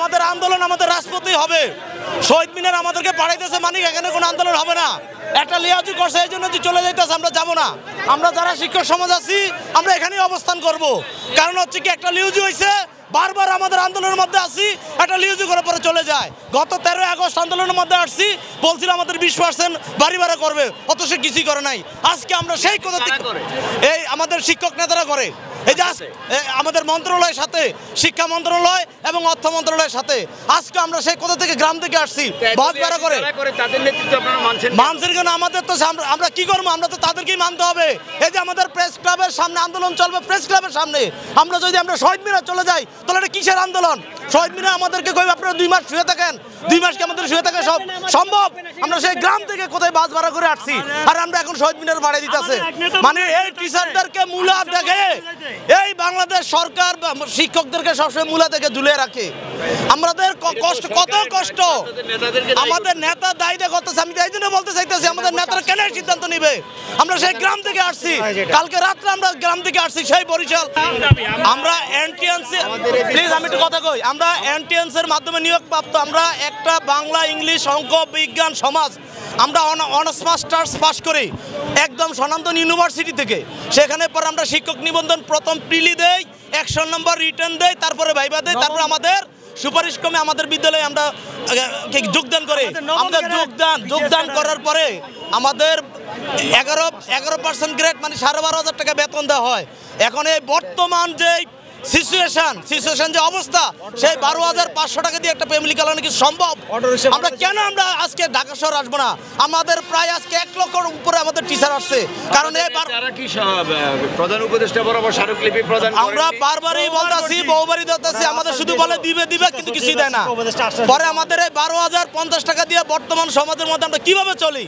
আমাদের আন্দোলন আমাদের রাজপথেই হবে। শহীদ মিনার আমাদেরকে পাঠাইতেছে, মানে এখানে কোনো আন্দোলন হবে না। একটা লিয়াজু করছে, এই জন্য যে চলে যাইতেছে, আমরা যাবো না। আমরা যারা শিক্ষক সমাজ আছি আমরা এখানেই অবস্থান করব। কারণ হচ্ছে কি, একটা লিউজি হয়েছে, বারবার আমাদের আন্দোলনের মধ্যে আসি, একটা লিউজি করে পরে চলে যায়। গত 13 আগস্ট আন্দোলনের মধ্যে আসছি, বলছিল আমাদের 20% বাড়ি ভাড়া করবে, অথচ কিছুই করে নাই। আজকে আমরা সেই কথা এই আমাদের শিক্ষক নেতারা করে, এই যে আমাদের মন্ত্রণালয়ের সাথে, শিক্ষা মন্ত্রণালয় এবং অর্থ মন্ত্রণালয়ের সাথে আজকে আমরা সেই কোথা থেকে গ্রাম থেকে আসছি, বাস ভাড়া করে। তাদের নেতৃত্ব আপনারা মানছেন কেন? আমাদের তো আমরা কি করবো? আমরা তো তাদেরকেই মানতে হবে। এই যে আমাদের প্রেস ক্লাবের সামনে আন্দোলন চলবে, প্রেস ক্লাবের সামনে আমরা যদি শহীদ মিনার চলে যাই, তাহলে এটা কিসের আন্দোলন? শহীদ মিনার আমাদেরকে কই আপনারা 2 মাস শুয়ে থাকেন, 2 মাস কি আমাদের শুয়ে থাকা সম্ভব? আমরা সেই গ্রাম থেকে কোথায় বাস ভাড়া করে আসছি, আর আমরা এখন শহীদ মিনার ভাড়া দিতেছে। মানে এই টিচারদেরকে মূলা দেখে এই বাংলাদেশ সরকার শিক্ষকদেরকে সবসময় মূলা থেকে ঝুলিয়ে রাখে। আমাদের কষ্ট, কত কষ্ট আমাদের নেতা দায়িত্ব করতেছে। আমি এই জন্য বলতে চাইতেছি, আমাদের নেতারা কেন সিদ্ধান্ত নিবে? আমরা সেই গ্রাম থেকে আসছি, কালকে রাত্রে আমরা গ্রাম থেকে আসছি, সেই বরিশাল। আমরা এনটিএনসি, প্লিজ আমি একটু কথা কই, আমরা এনটিএনসির মাধ্যমে নিয়োগপ্রাপ্ত। আমরা একটা বাংলা, ইংলিশ, অঙ্ক, বিজ্ঞান, সমাজ আমরা অনার্স মাস্টার্স পাস করি একদম সনাতন ইউনিভার্সিটি থেকে। সেখানে পর আমরা শিক্ষক নিবন্ধন প্রথম প্রিলি দেই, 100 নম্বর রিটার্ন দেই, তারপরে ভাইবা দেই, তারপর আমাদের সুপারিশ ক্রমে আমাদের বিদ্যালয়ে আমরা যোগদান করি। আমাদের যোগদান করার পরে আমাদের 11% গ্রেড, মানে 12,500 টাকা বেতন দেওয়া হয়। এখন এই বর্তমান যে সিচুয়েশন যে অবস্থা, সেই 12,500 টাকা দিয়ে একটা ফ্যামিলি চালানো কি সম্ভব? আমরা কেন আজকে ঢাকা শহর আসবো না? আমাদের প্রায় আজকে 1 লক্ষের উপরে আমাদের টিচার আসছে। কারণ প্রধান উপদেষ্টা বরাবর স্মারকলিপি প্রদান, আমরা বারবারই বলতেছি, বহুবারই বলতেছি, আমাদের শুধু বলে দিবে কিন্তু কিছুই দেয় না। পরে আমাদের এই 12,050 টাকা দিয়ে বর্তমান সমাজের মধ্যে আমরা কিভাবে চলি?